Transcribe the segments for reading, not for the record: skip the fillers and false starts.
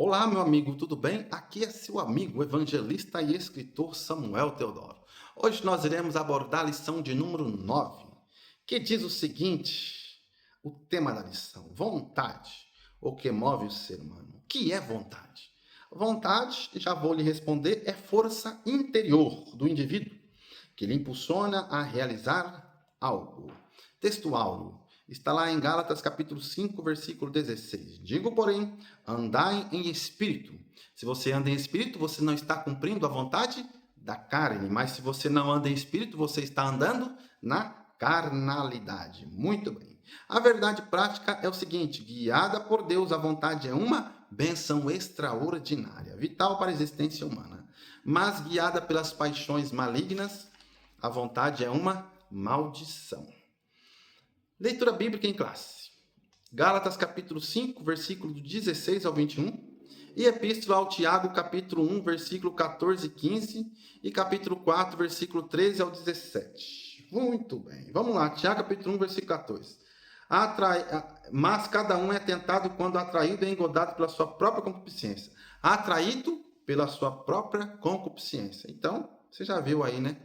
Olá, meu amigo, tudo bem? Aqui é seu amigo, evangelista e escritor Samuel Teodoro. Hoje nós iremos abordar a lição de número 9, que diz o seguinte: o tema da lição, vontade, o que move o ser humano. O que é vontade? Vontade, já vou lhe responder, é força interior do indivíduo que lhe impulsiona a realizar algo. Texto áureo. Está lá em Gálatas capítulo 5, versículo 16. Digo, porém, andai em espírito. Se você anda em espírito, você não está cumprindo a vontade da carne, mas se você não anda em espírito, você está andando na carnalidade. Muito bem. A verdade prática é o seguinte: guiada por Deus, a vontade é uma benção extraordinária, vital para a existência humana. Mas guiada pelas paixões malignas, a vontade é uma maldição. Leitura bíblica em classe. Gálatas capítulo 5, versículo 16 ao 21. E Epístola ao Tiago, capítulo 1, versículo 14 e 15. E capítulo 4, versículo 13 ao 17. Muito bem. Vamos lá. Tiago, capítulo 1, versículo 14. Mas cada um é tentado quando atraído e engodado pela sua própria concupiscência. Atraído pela sua própria concupiscência. Então, você já viu aí, né?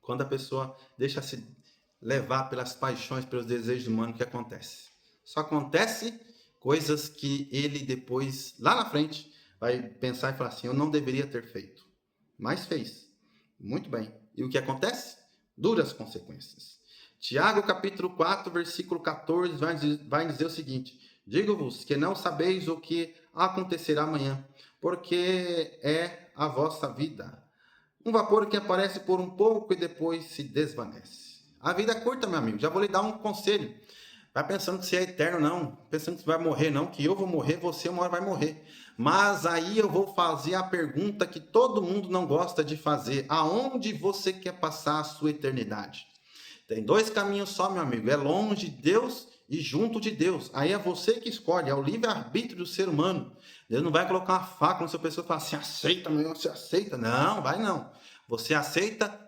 Quando a pessoa deixa se levar pelas paixões, pelos desejos humanos, o que acontece? Só acontece coisas que ele depois, lá na frente, vai pensar e falar assim: eu não deveria ter feito, mas fez. Muito bem. E o que acontece? Duras consequências. Tiago capítulo 4, versículo 14, vai dizer o seguinte: digo-vos que não sabeis o que acontecerá amanhã, porque é a vossa vida um vapor que aparece por um pouco e depois se desvanece. A vida é curta, meu amigo. Já vou lhe dar um conselho. Vai pensando que você é eterno, não. Pensando que você vai morrer, não. Que eu vou morrer, você uma hora vai morrer. Mas aí eu vou fazer a pergunta que todo mundo não gosta de fazer. Aonde você quer passar a sua eternidade? Tem dois caminhos só, meu amigo. É longe de Deus e junto de Deus. Aí é você que escolhe. É o livre-arbítrio do ser humano. Deus não vai colocar uma faca na sua pessoa e falar assim: aceita, meu, você aceita. Não, vai não. Você aceita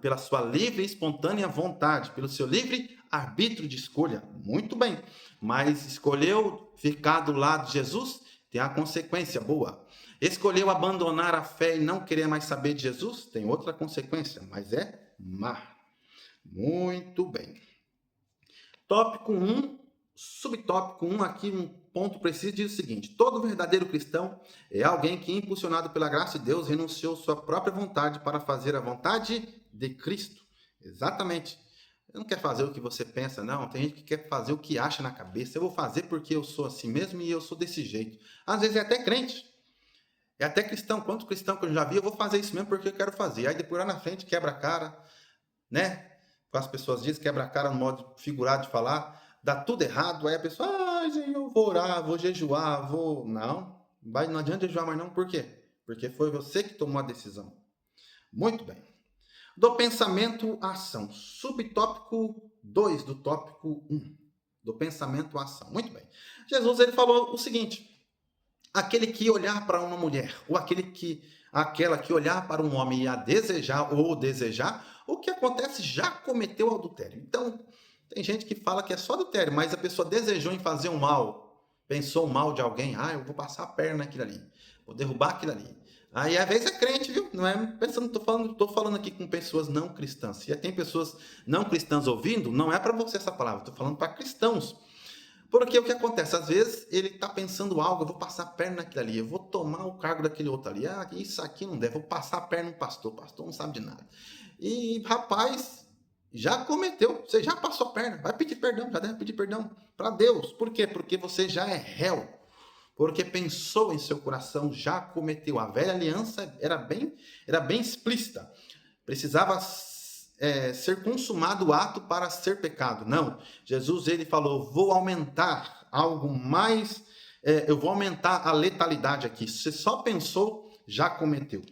pela sua livre e espontânea vontade, pelo seu livre arbítrio de escolha. Muito bem. Mas escolheu ficar do lado de Jesus, tem a consequência boa. Escolheu abandonar a fé e não querer mais saber de Jesus, tem outra consequência, mas é má. Muito bem. Tópico 1, subtópico 1, aqui um ponto preciso diz o seguinte: todo verdadeiro cristão é alguém que, impulsionado pela graça de Deus, renunciou sua própria vontade para fazer a vontade de Cristo. Exatamente. Você não quer fazer o que você pensa, não. Tem gente que quer fazer o que acha na cabeça. Eu vou fazer porque eu sou assim mesmo e eu sou desse jeito. Às vezes é até crente. É até cristão. Quanto cristão que eu já vi, eu vou fazer isso mesmo porque eu quero fazer. Aí depois lá na frente quebra a cara, né? As pessoas dizem, quebra a cara no modo figurado de falar, dá tudo errado, aí a pessoa, eu vou orar, vou jejuar, vou. Não, não adianta jejuar mais não, por quê? Porque foi você que tomou a decisão. Muito bem. Do pensamento à ação. Subtópico 2 do tópico 1. Do pensamento à ação. Muito bem. Jesus ele falou o seguinte: aquele que olhar para uma mulher, ou aquela que olhar para um homem e a desejar ou desejar, o que acontece já cometeu adultério. Então, tem gente que fala que é só adultério, mas a pessoa desejou em fazer um mal, pensou mal de alguém, eu vou passar a perna naquilo ali, vou derrubar aquilo ali. Aí às vezes é crente, viu? Não é pensando, tô falando aqui com pessoas não cristãs. Se tem pessoas não cristãs ouvindo, não é para você essa palavra, estou falando para cristãos. Porque o que acontece? Às vezes ele está pensando algo, eu vou passar a perna naquilo ali, eu vou tomar o cargo daquele outro ali. Isso aqui não deve, vou passar a perna no pastor, o pastor não sabe de nada. E rapaz, já cometeu, você já passou a perna, vai pedir perdão, já deve pedir perdão para Deus. Por quê? Porque você já é réu. Porque pensou em seu coração, já cometeu. A velha aliança era bem explícita. Precisava ser consumado o ato para ser pecado. Não. Jesus ele falou: vou aumentar algo mais, eu vou aumentar a letalidade aqui. Você só pensou, já cometeu.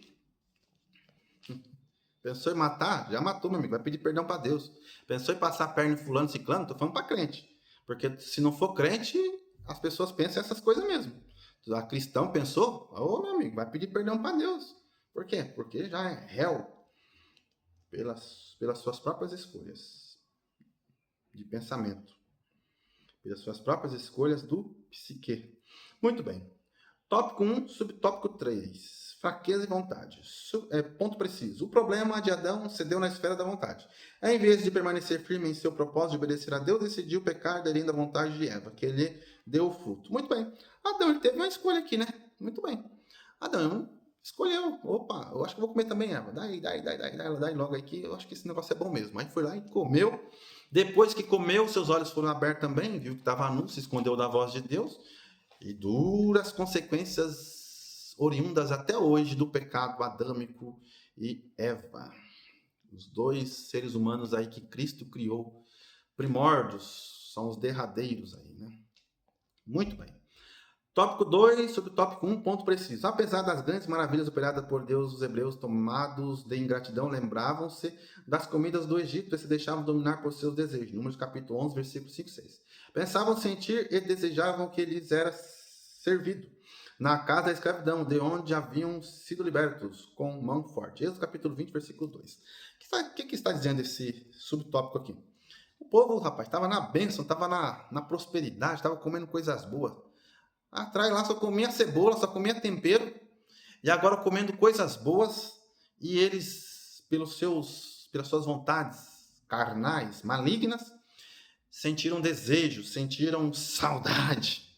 Pensou em matar? Já matou, meu amigo. Vai pedir perdão para Deus. Pensou em passar a perna em fulano, ciclano? Estou falando para crente. Porque se não for crente, as pessoas pensam essas coisas mesmo. A cristão pensou? Meu amigo, vai pedir perdão para Deus. Por quê? Porque já é réu pelas suas próprias escolhas de pensamento, pelas suas próprias escolhas do psique. Muito bem. Tópico 1, subtópico 3. Fraqueza e vontade. Ponto preciso. O problema de Adão cedeu na esfera da vontade. Em vez de permanecer firme em seu propósito de obedecer a Deus, decidiu pecar aderindo à vontade de Eva, que ele deu o fruto. Muito bem. Adão, ele teve uma escolha aqui, né? Muito bem. Adão escolheu. Opa, eu acho que eu vou comer também, Eva. Dai logo aqui. Eu acho que esse negócio é bom mesmo. Aí foi lá e comeu. Depois que comeu, seus olhos foram abertos também, viu que estava nu, se escondeu da voz de Deus. E duras consequências oriundas até hoje do pecado adâmico e Eva. Os dois seres humanos aí que Cristo criou, primórdios, são os derradeiros aí, né? Muito bem. Tópico 2, sobre o tópico 1, ponto preciso. Apesar das grandes maravilhas operadas por Deus, os hebreus, tomados de ingratidão, lembravam-se das comidas do Egito e se deixavam dominar por seus desejos. Números capítulo 11, versículo 5 e 6. Pensavam sentir e desejavam que lhes era servido na casa da escravidão, de onde haviam sido libertos com mão forte. Êxodo capítulo 20, versículo 2. O que está dizendo esse subtópico aqui? O povo, rapaz, estava na bênção, estava na prosperidade, estava comendo coisas boas. Atrás lá só comia cebola, só comia tempero, e agora comendo coisas boas, e eles, pelas suas vontades carnais, malignas, sentiram desejo, sentiram saudade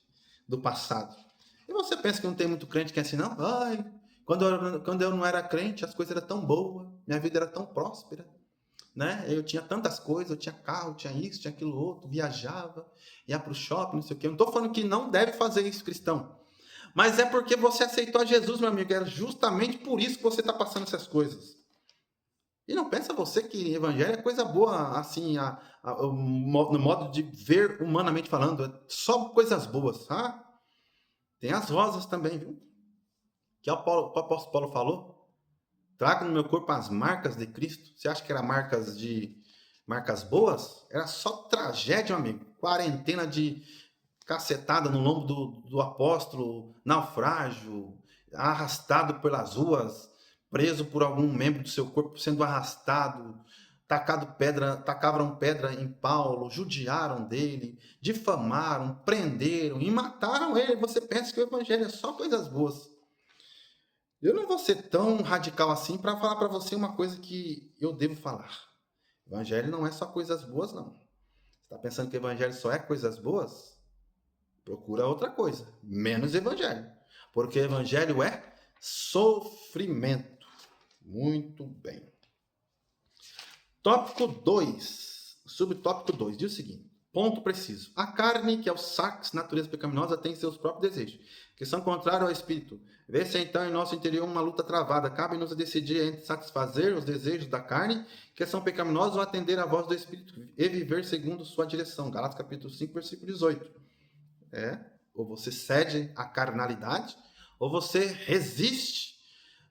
do passado. E você pensa que não tem muito crente que é assim, não? Ai, quando eu não era crente, as coisas eram tão boas, minha vida era tão próspera, né? Eu tinha tantas coisas, eu tinha carro, tinha isso, tinha aquilo outro, viajava, ia para o shopping, não sei o quê. Eu não estou falando que não deve fazer isso, cristão. Mas é porque você aceitou a Jesus, meu amigo. É justamente por isso que você está passando essas coisas. E não pensa você que evangelho é coisa boa, assim, no modo de ver humanamente falando. É só coisas boas, tá? Tem as rosas também, viu? Que o apóstolo Paulo falou. Trago no meu corpo as marcas de Cristo. Você acha que eram marcas boas? Era só tragédia, meu amigo. Quarentena de cacetada no lombo do apóstolo, naufrágio, arrastado pelas ruas, preso por algum membro do seu corpo sendo arrastado, tacavam pedra em Paulo, judiaram dele, difamaram, prenderam e mataram ele. Você pensa que o evangelho é só coisas boas. Eu não vou ser tão radical assim para falar para você uma coisa que eu devo falar. O evangelho não é só coisas boas, não. Você está pensando que o evangelho só é coisas boas? Procura outra coisa, menos evangelho. Porque o evangelho é sofrimento. Muito bem. Tópico 2, subtópico 2, diz o seguinte. Ponto preciso. A carne, que é o sax, natureza pecaminosa, tem seus próprios desejos, que são contrários ao espírito. Vê-se então em nosso interior uma luta travada. Cabe-nos decidir entre satisfazer os desejos da carne, que são pecaminosos, ou atender à voz do espírito e viver segundo sua direção. Galatas capítulo 5, versículo 18. Ou você cede à carnalidade, ou você resiste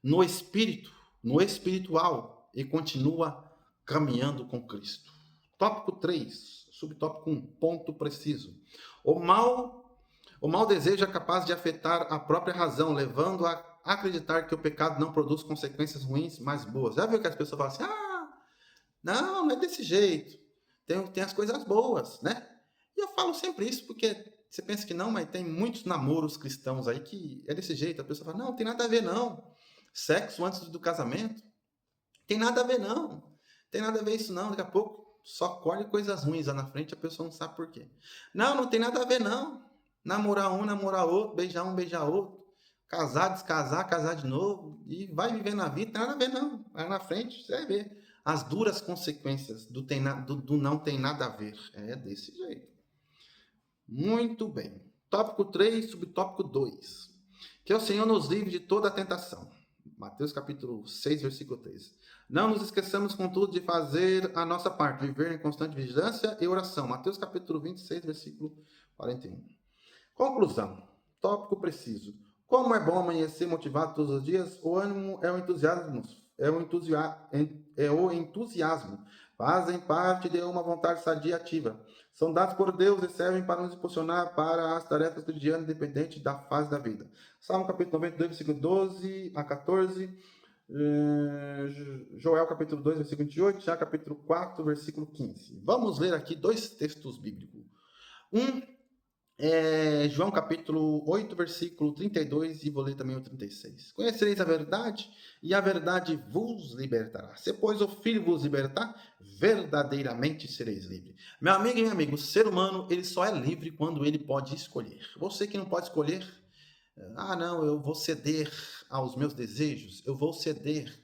no espírito, no espiritual, e continua caminhando com Cristo. Tópico 3, subtópico 1, ponto preciso. O mau desejo é capaz de afetar a própria razão, levando a acreditar que o pecado não produz consequências ruins, mas boas. Já viu que as pessoas falam assim, não é desse jeito, tem as coisas boas, né? E eu falo sempre isso porque você pensa que não, mas tem muitos namoros cristãos aí que é desse jeito. A pessoa fala, não tem nada a ver não. Sexo antes do casamento, tem nada a ver não. Tem nada a ver isso não. Daqui a pouco só colhe coisas ruins lá na frente, a pessoa não sabe por quê. Não tem nada a ver não. Namorar um, namorar outro, beijar um, beijar outro. Casar, descasar, casar de novo. E vai viver na vida, tem nada a ver não. Lá na frente você vai ver as duras consequências do não tem nada a ver. É desse jeito. Muito bem. Tópico 3, subtópico 2. Que o Senhor nos livre de toda a tentação. Mateus capítulo 6, versículo 3. Não nos esqueçamos, contudo, de fazer a nossa parte, viver em constante vigilância e oração. Mateus capítulo 26, versículo 41. Conclusão. Tópico preciso. Como é bom amanhecer motivado todos os dias, o ânimo é o entusiasmo. Fazem parte de uma vontade sadia e ativa. São dados por Deus e servem para nos impulsionar para as tarefas cotidianas, independente da fase da vida. Salmo capítulo 92, versículo 12 a 14. Joel capítulo 2, versículo 28. Tiago capítulo 4, versículo 15. Vamos ler aqui dois textos bíblicos. Um João capítulo 8, versículo 32, e vou ler também o 36. Conhecereis a verdade, e a verdade vos libertará. Se, pois, o Filho vos libertar, verdadeiramente sereis livres. Meu amigo e minha amiga, o ser humano ele só é livre quando ele pode escolher. Você que não pode escolher, não, eu vou ceder aos meus desejos, eu vou ceder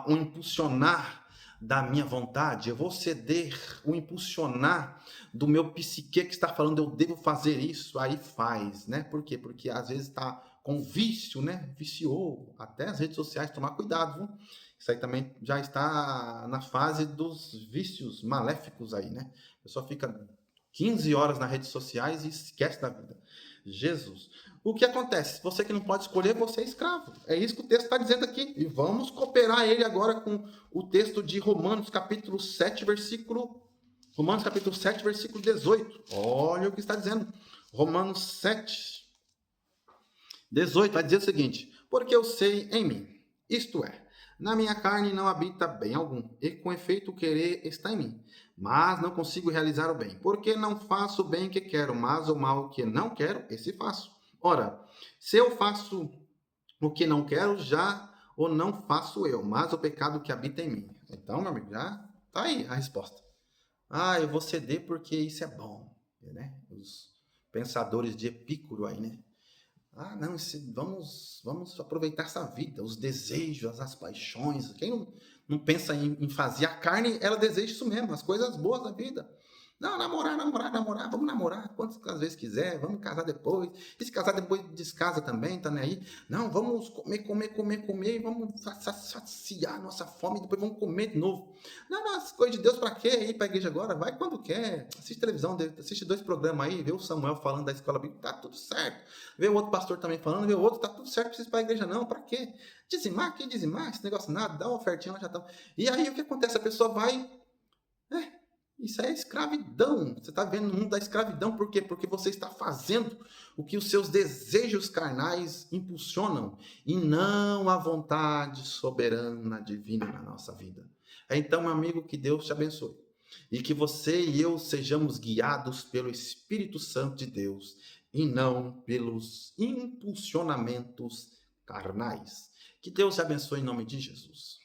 o impulsionar da minha vontade, eu vou ceder o impulsionar do meu psique que está falando eu devo fazer isso, aí faz, né? Por quê? Porque às vezes está com vício, né? Viciou, até as redes sociais, tomar cuidado, viu? Isso aí também já está na fase dos vícios maléficos aí, né? A pessoa fica 15 horas nas redes sociais e esquece da vida. Jesus. O que acontece? Você que não pode escolher, você é escravo. É isso que o texto está dizendo aqui. E vamos cooperar ele agora com o texto de Romanos capítulo 7, Romanos capítulo 7, versículo 18. Olha o que está dizendo. Romanos 7, 18 vai dizer o seguinte: porque eu sei em mim, isto é, na minha carne não habita bem algum, e com efeito o querer está em mim, mas não consigo realizar o bem, porque não faço o bem que quero, mas o mal que não quero, esse faço. Ora, se eu faço o que não quero, já o não faço eu, mas o pecado que habita em mim. Então, meu amigo, já tá aí a resposta. Eu vou ceder porque isso é bom, né? Os pensadores de Epicuro aí, né? Não, vamos aproveitar essa vida, os desejos, as paixões. Quem não pensa em fazer a carne, ela deseja isso mesmo, as coisas boas da vida. Não, namorar, vamos namorar quantas vezes quiser, vamos casar depois. E se casar depois, descasa também, tá nem aí. Não, vamos comer, e vamos saciar nossa fome, e depois vamos comer de novo. Não, as coisas de Deus pra quê? Ir pra igreja agora? Vai quando quer, assiste televisão, assiste 2 programas aí, vê o Samuel falando da escola bíblica, tá tudo certo. Vê o outro pastor também falando, vê o outro, tá tudo certo, precisa ir pra igreja não, pra quê? Dizimar, que dizimar? Esse negócio nada, dá uma ofertinha, nós já estamos. E aí o que acontece? A pessoa vai... Isso é escravidão. Você está vendo no mundo da escravidão. Por quê? Porque você está fazendo o que os seus desejos carnais impulsionam e não a vontade soberana divina na nossa vida. Então, meu amigo, que Deus te abençoe. E que você e eu sejamos guiados pelo Espírito Santo de Deus e não pelos impulsionamentos carnais. Que Deus te abençoe em nome de Jesus.